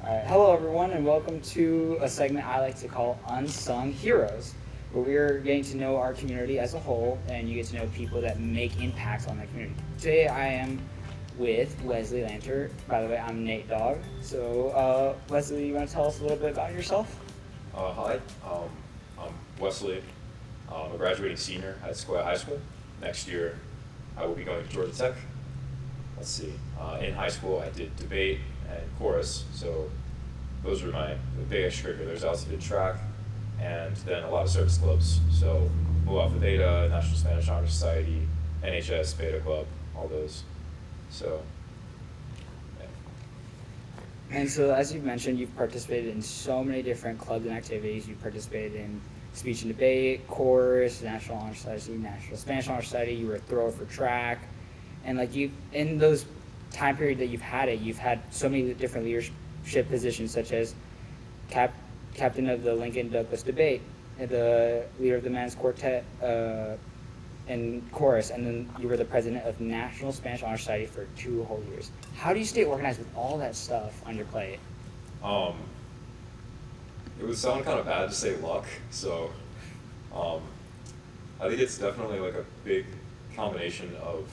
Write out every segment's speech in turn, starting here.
All right. Hello, everyone, and welcome to a segment I like to call Unsung Heroes, where we're getting to know our community as a whole, and you get to know people that make impacts on that community. Today, I am with Wesley Lanter. By the way, I'm Nate Dogg. So, Wesley, you want to tell us a little bit about yourself? Hi, I'm Wesley. I'm a graduating senior at Sequoia High School. Next year, I will be going to Georgia Tech. Let's see. In high school, I did debate and chorus, so those were my big extracurriculars. I also did track, and then a lot of service clubs. So Mu Alpha Theta, National Spanish Honor Society, NHS Beta Club, all those. So, yeah. And so, as you've mentioned, you've participated in so many different clubs and activities. You've participated in speech and debate, chorus, National Honor Society, National Spanish Honor Society. You were a thrower for track, and like you, in those time period that you've had so many different leadership positions, such as captain of the Lincoln Douglas debate, and the leader of the men's quartet. And chorus, and then you were the president of National Spanish Honor Society for 2 whole years. How do you stay organized with all that stuff on your plate? Um, it would sound kind of bad to say luck, so um, I think it's definitely like a big combination of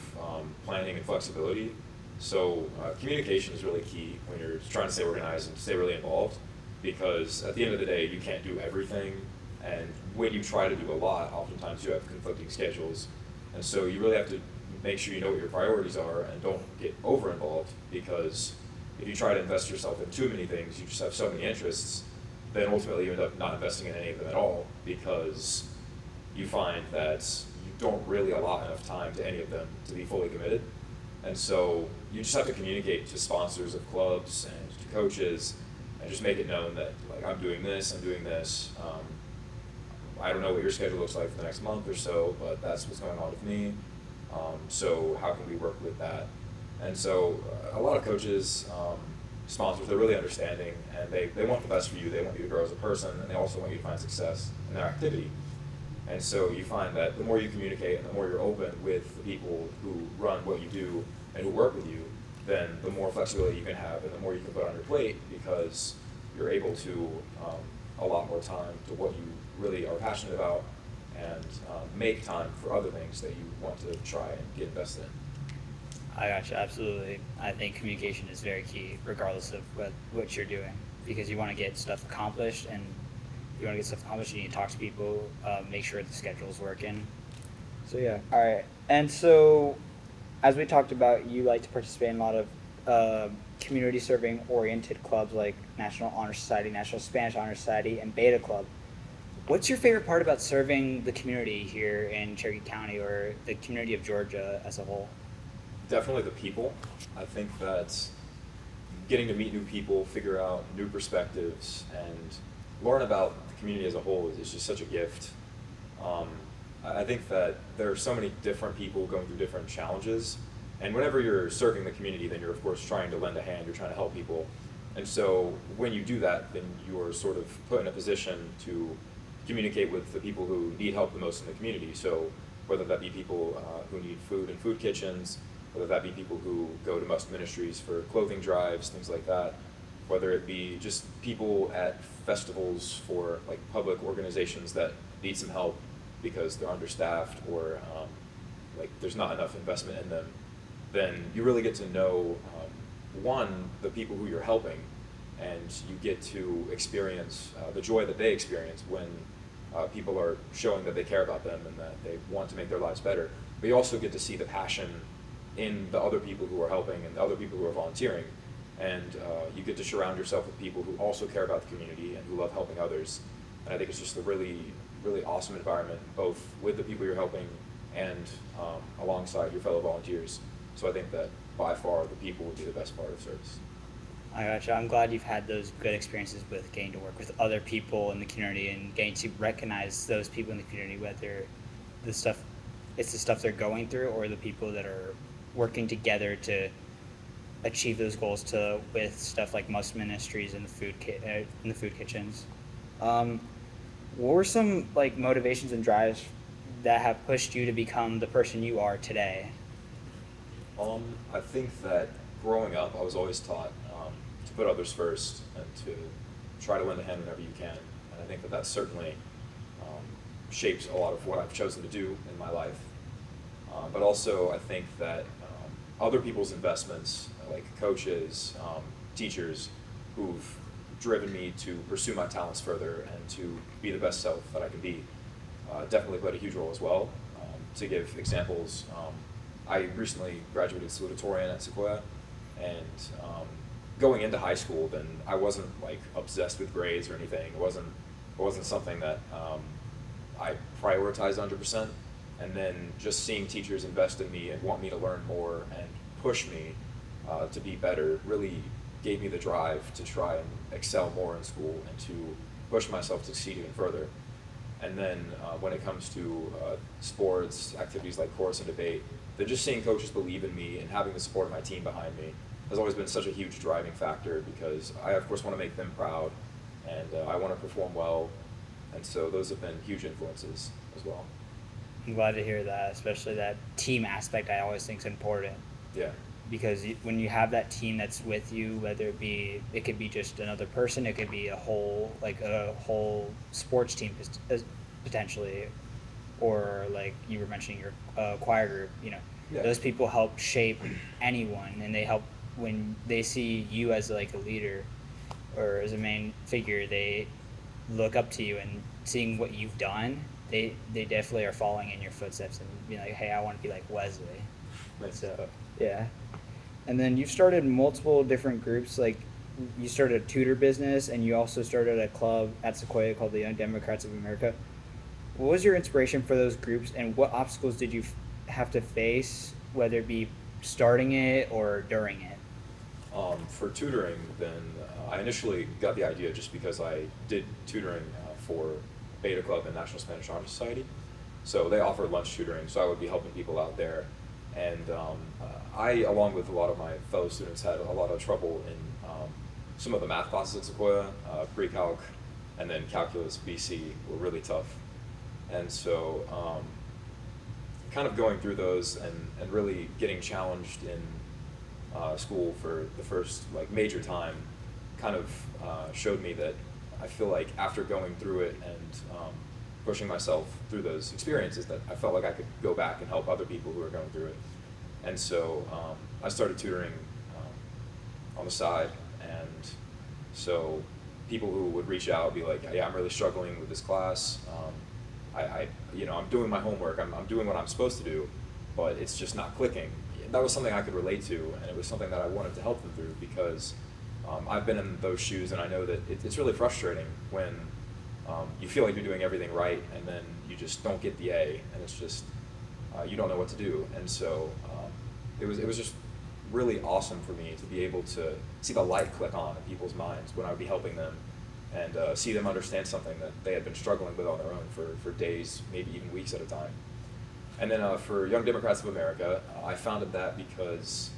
planning and flexibility. So communication is really key when you're trying to stay organized and stay really involved, because at the end of the day, you can't do everything, and when you try to do a lot, oftentimes you have conflicting schedules, and so you really have to make sure you know what your priorities are and don't get over involved, because if you try to invest yourself in too many things, you just have so many interests, then ultimately you end up not investing in any of them at all, because you find that you don't really allot enough time to any of them to be fully committed. And so you just have to communicate to sponsors of clubs and to coaches and just make it known that, like, I'm doing this. I don't know what your schedule looks like for the next month or so, but that's what's going on with me. So how can we work with that? And so a lot of coaches, sponsors, they're really understanding, and they want the best for you. They want you to grow as a person, and they also want you to find success in their activity. And so you find that the more you communicate and the more you're open with the people who run what you do and who work with you, then the more flexibility you can have and the more you can put on your plate, because you're able to allot more time to what you really are passionate about, and make time for other things that you want to try and get invested in. I gotcha, absolutely. I think communication is very key, regardless of what you're doing, because you want to get stuff accomplished, and you want to get stuff accomplished, you need to talk to people, make sure the schedule's working. So yeah. All right. And so, as we talked about, you like to participate in a lot of community serving oriented clubs like National Honor Society, National Spanish Honor Society, and Beta Club. What's your favorite part about serving the community here in Cherokee County, or the community of Georgia as a whole? Definitely the people. I think that getting to meet new people, figure out new perspectives, and learn about the community as a whole is just such a gift. I think that there are so many different people going through different challenges, and whenever you're serving the community, then you're of course trying to lend a hand, you're trying to help people, and so when you do that, then you're sort of put in a position to communicate with the people who need help the most in the community. So whether that be people who need food in food kitchens, whether that be people who go to Must Ministries for clothing drives, things like that, whether it be just people at festivals for like public organizations that need some help because they're understaffed, or like there's not enough investment in them, then you really get to know, one, the people who you're helping, and you get to experience the joy that they experience when people are showing that they care about them and that they want to make their lives better. But you also get to see the passion in the other people who are helping and the other people who are volunteering, and you get to surround yourself with people who also care about the community and who love helping others. And I think it's just a really, really awesome environment, both with the people you're helping and alongside your fellow volunteers. So I think that by far the people would be the best part of service. I gotcha. I'm glad you've had those good experiences with getting to work with other people in the community and getting to recognize those people in the community, whether it's the stuff they're going through, or the people that are working together to achieve those goals with stuff like Must Ministries and the food kitchens. What were some like motivations and drives that have pushed you to become the person you are today? I think that growing up, I was always taught to put others first and to try to lend a hand whenever you can. And I think that certainly shapes a lot of what I've chosen to do in my life. But also I think that other people's investments, like coaches, teachers, who've driven me to pursue my talents further and to be the best self that I can be, definitely played a huge role as well. To give examples, I recently graduated salutatorian at Sequoia, and going into high school, then I wasn't like obsessed with grades or anything. It wasn't something that I prioritized 100%. And then just seeing teachers invest in me and want me to learn more and push me to be better really gave me the drive to try and excel more in school and to push myself to succeed even further. And then when it comes to sports, activities like chorus and debate, then just seeing coaches believe in me and having the support of my team behind me has always been such a huge driving factor, because I, of course, want to make them proud, and I want to perform well. And so those have been huge influences as well. I'm glad to hear that, especially that team aspect. I always think is important. Yeah. Because when you have that team that's with you, whether it could be just another person, it could be a whole sports team potentially, or like you were mentioning your choir group. Yeah. Those people help shape anyone, and they help when they see you as like a leader or as a main figure. They look up to you, and seeing what you've done, they definitely are following in your footsteps and being like, hey, I want to be like Wesley. Nice. So yeah. And then you've started multiple different groups. Like you started a tutor business, and you also started a club at Sequoia called the Young Democrats of America. What was your inspiration for those groups, and what obstacles did you have to face, whether it be starting it or during it? For tutoring, then I initially got the idea just because I did tutoring for Beta Club and National Spanish Honor Society. So they offer lunch tutoring, so I would be helping people out there. And I, along with a lot of my fellow students, had a lot of trouble in some of the math classes at Sequoia. Pre-calc and then calculus BC were really tough. And so kind of going through those and really getting challenged in school for the first major time kind of showed me that I feel like after going through it and pushing myself through those experiences, that I felt like I could go back and help other people who are going through it. And so I started tutoring on the side, and so people who would reach out would be like, yeah, I'm really struggling with this class. I'm doing my homework, I'm doing what I'm supposed to do, but it's just not clicking. That was something I could relate to, and it was something that I wanted to help them through, because I've been in those shoes, and I know that it's really frustrating when you feel like you're doing everything right, and then you just don't get the A, and it's just, you don't know what to do. And so it was just really awesome for me to be able to see the light click on in people's minds when I would be helping them, and see them understand something that they had been struggling with on their own for days, maybe even weeks at a time. And then for Young Democrats of America, I founded that because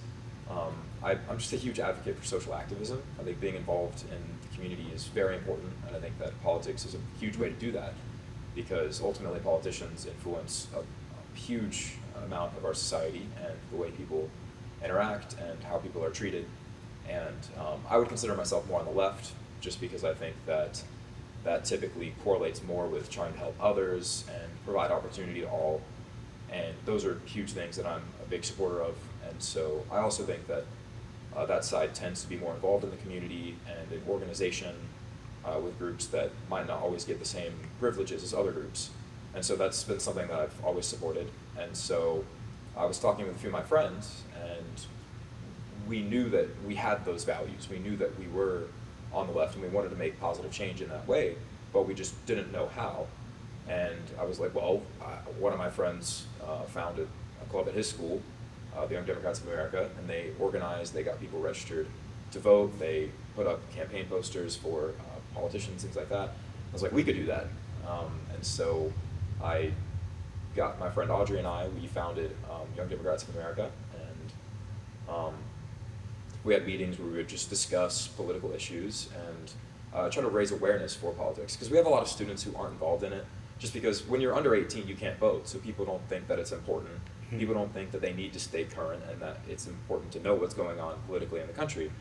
I'm just a huge advocate for social activism. I think being involved in the community is very important, and I think that politics is a huge way to do that, because ultimately politicians influence a huge amount of our society and the way people interact and how people are treated. And I would consider myself more on the left, just because I think that typically correlates more with trying to help others and provide opportunity to all. And those are huge things that I'm a big supporter of. And so I also think that that side tends to be more involved in the community and in organization with groups that might not always get the same privileges as other groups. And so that's been something that I've always supported. And so I was talking with a few of my friends, and we knew that we had those values. We knew that we were on the left and we wanted to make positive change in that way, but we just didn't know how. And I was like, well, one of my friends founded a club at his school, the Young Democrats of America, and they organized, they got people registered to vote, they put up campaign posters for politicians, things like that. I was like, we could do that. And so I got my friend Audrey and we founded Young Democrats of America, and we had meetings where we would just discuss political issues and try to raise awareness for politics, because we have a lot of students who aren't involved in it, just because when you're under 18 you can't vote, so people don't think that it's important. People don't think that they need to stay current and that it's important to know what's going on politically in the country.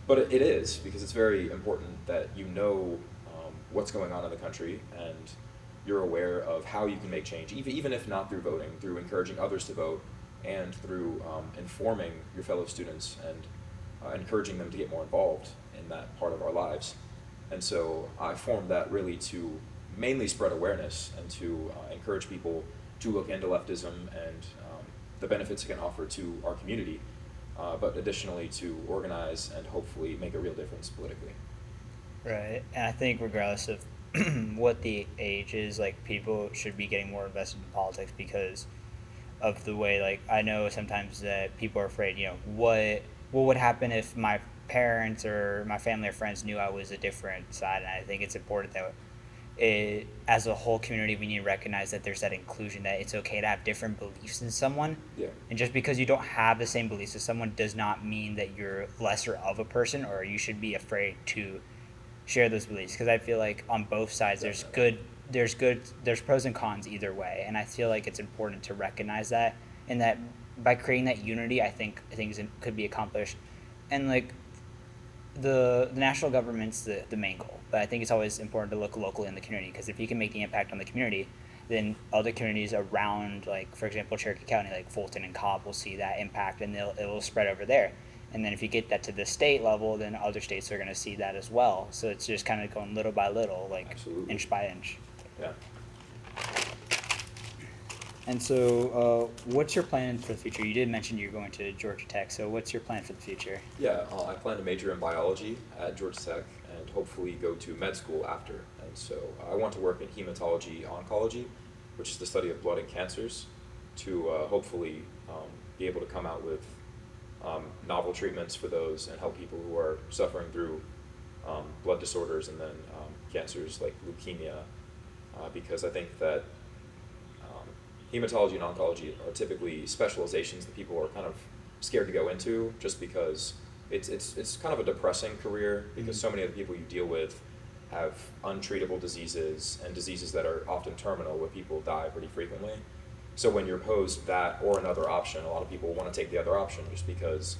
But it is, because it's very important that you know what's going on in the country, and you're aware of how you can make change, even if not through voting, through encouraging others to vote, and through informing your fellow students and encouraging them to get more involved in that part of our lives. And so I formed that really to mainly spread awareness and to encourage people to look into leftism and the benefits it can offer to our community, but additionally to organize and hopefully make a real difference politically. Right, and I think regardless of what the age is, like, people should be getting more invested in politics because of the way, like, I know sometimes that people are afraid, what would happen if my parents or my family or friends knew I was a different side, and I think it's important that as a whole community, we need to recognize that there's that inclusion, that it's okay to have different beliefs than someone. Yeah. And just because you don't have the same beliefs as someone does not mean that you're lesser of a person, or you should be afraid to share those beliefs. Because I feel like on both sides, there's pros and cons either way. And I feel like it's important to recognize that, and that by creating that unity, I think things could be accomplished. And like, the national government's the main goal, but I think it's always important to look locally in the community, because if you can make the impact on the community, then other communities around, like, for example, Cherokee County, like Fulton and Cobb, will see that impact, and it will spread over there. And then if you get that to the state level, then other states are going to see that as well. So it's just kind of going little by little, like Absolutely. Inch by inch. Yeah. And so, what's your plan for the future? You did mention you're going to Georgia Tech, so what's your plan for the future? Yeah, I plan to major in biology at Georgia Tech and hopefully go to med school after. And so I want to work in hematology oncology, which is the study of blood and cancers, to hopefully be able to come out with novel treatments for those and help people who are suffering through blood disorders and then cancers like leukemia, because I think that hematology and oncology are typically specializations that people are kind of scared to go into, just because it's kind of a depressing career, because so many of the people you deal with have untreatable diseases and diseases that are often terminal, where people die pretty frequently. So when you're posed that or another option, a lot of people want to take the other option just because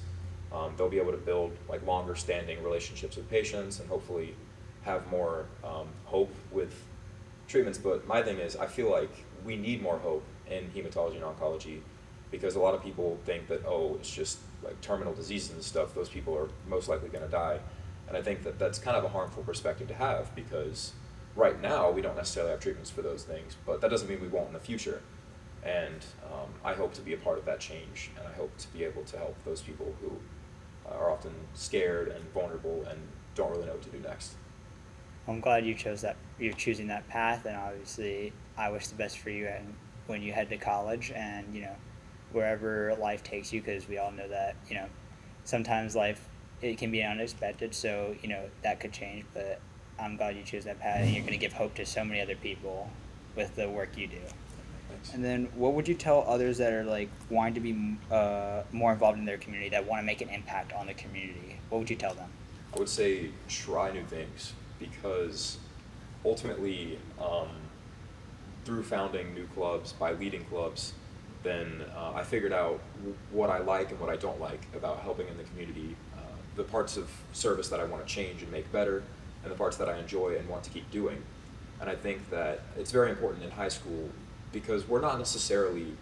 they'll be able to build like longer standing relationships with patients and hopefully have more hope with treatments. But my thing is, I feel like we need more hope in hematology and oncology, because a lot of people think that, oh, it's just like terminal diseases and stuff, those people are most likely going to die. And I think that that's kind of a harmful perspective to have, because right now we don't necessarily have treatments for those things, but that doesn't mean we won't in the future. And I hope to be a part of that change, and I hope to be able to help those people who are often scared and vulnerable and don't really know what to do next. I'm glad you chose that. You're choosing that path, and obviously, I wish the best for you and when you head to college, and wherever life takes you, because we all know that sometimes life, it can be unexpected, so that could change. But I'm glad you chose that path, and you're going to give hope to so many other people with the work you do. Thanks. And then, what would you tell others that are like wanting to be more involved in their community, that want to make an impact on the community? What would you tell them? I would say try new things, because ultimately, through founding new clubs, by leading clubs, then I figured out what I like and what I don't like about helping in the community, the parts of service that I want to change and make better, and the parts that I enjoy and want to keep doing. And I think that it's very important in high school, because we're not necessarily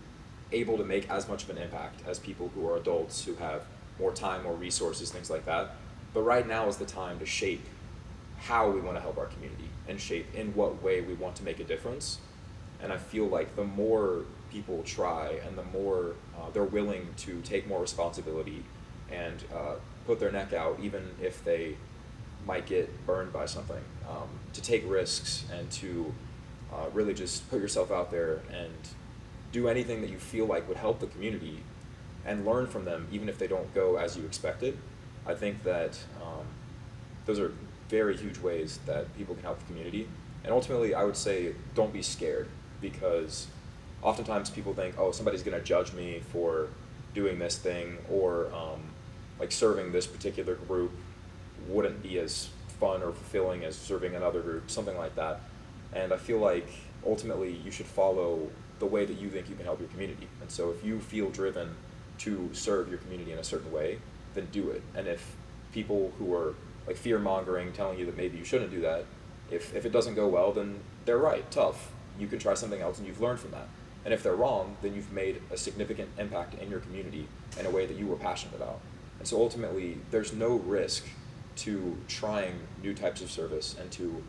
able to make as much of an impact as people who are adults, who have more time, more resources, things like that. But right now is the time to shape how we want to help our community and shape in what way we want to make a difference. And I feel like the more people try and the more they're willing to take more responsibility and put their neck out, even if they might get burned by something, to take risks and to really just put yourself out there and do anything that you feel like would help the community and learn from them, even if they don't go as you expected. I think that those are very huge ways that people can help the community. And ultimately, I would say don't be scared, because oftentimes people think, oh, somebody's going to judge me for doing this thing, or like serving this particular group wouldn't be as fun or fulfilling as serving another group, something like that. And I feel like ultimately you should follow the way that you think you can help your community. And so if you feel driven to serve your community in a certain way, then do it. And if people who are like fear mongering, telling you that maybe you shouldn't do that. If it doesn't go well, then they're right. Tough. You can try something else, and you've learned from that. And if they're wrong, then you've made a significant impact in your community in a way that you were passionate about. And so ultimately, there's no risk to trying new types of service and to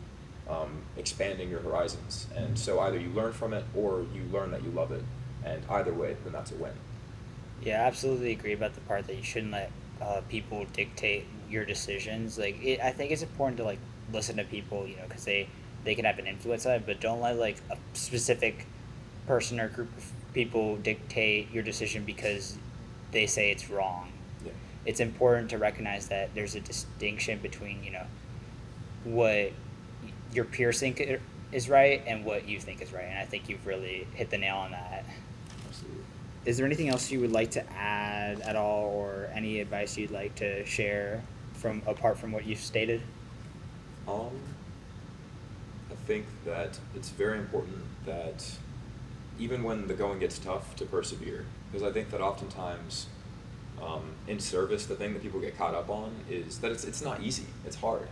expanding your horizons. And so either you learn from it or you learn that you love it. And either way, then that's a win. Yeah, I absolutely agree about the part that you shouldn't let people dictate your decisions. Like, I think it's important to like listen to people, you know, because they can have an influence on it, but don't let like a specific person or group of people dictate your decision because they say it's wrong. Yeah. It's important to recognize that there's a distinction between, you know, what your peers think is right and what you think is right, and I think you've really hit the nail on that. Absolutely. Is there anything else you would like to add at all, or any advice you'd like to share from apart from what you've stated? I think that it's very important that even when the going gets tough, to persevere. Because I think that oftentimes in service, the thing that people get caught up on is that it's not easy. It's hard.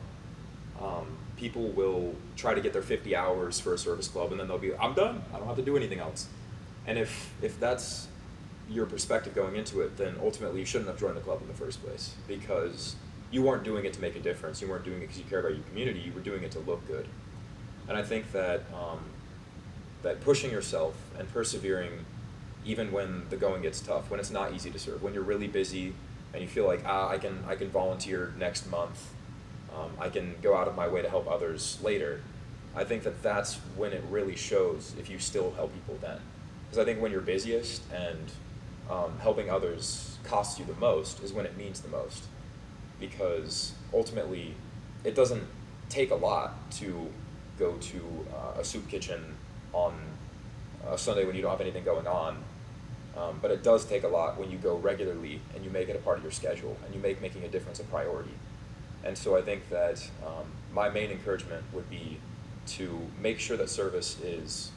People will try to get their 50 hours for a service club, and then they'll be, I'm done. I don't have to do anything else. And if that's your perspective going into it, then ultimately you shouldn't have joined the club in the first place, because you weren't doing it to make a difference. You weren't doing it because you cared about your community. You were doing it to look good. And I think that that pushing yourself and persevering, even when the going gets tough, when it's not easy to serve, when you're really busy and you feel like I can volunteer next month, I can go out of my way to help others later. I think that that's when it really shows if you still help people then. Because I think when you're busiest and helping others costs you the most is when it means the most. Because ultimately, it doesn't take a lot to go to a soup kitchen on a Sunday when you don't have anything going on, but it does take a lot when you go regularly and you make it a part of your schedule and you make making a difference a priority. And so I think that my main encouragement would be to make sure that service is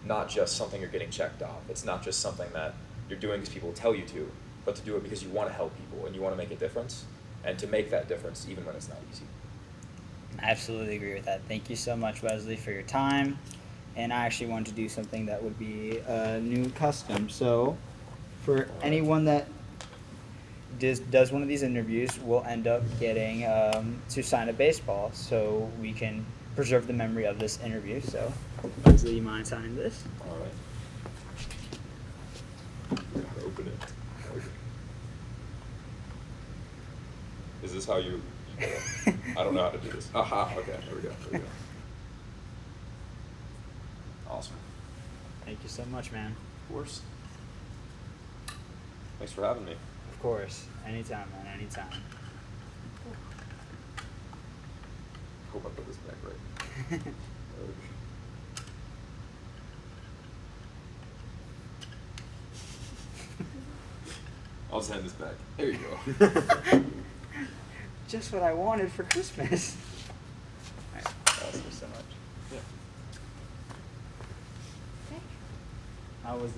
not just something you're getting checked off. It's not just something that you're doing because people tell you to, but to do it because you want to help people and you want to make a difference, and to make that difference even when it's not easy. I absolutely agree with that. Thank you so much, Wesley, for your time. And I actually wanted to do something that would be a new custom. So for anyone that does one of these interviews, we'll end up getting to sign a baseball so we can preserve the memory of this interview. So Wesley, you mind signing this? All right. Gotta open it. Okay. Is this how you I don't know how to do this. Aha, okay, there we go. Awesome. Thank you so much, man. Of course. Thanks for having me. Of course. Anytime, man. Anytime. Hope I put this back right. I'll send this back. There you go. Just what I wanted for Christmas. All right. Awesome. Thank you so much. Yeah. How was that?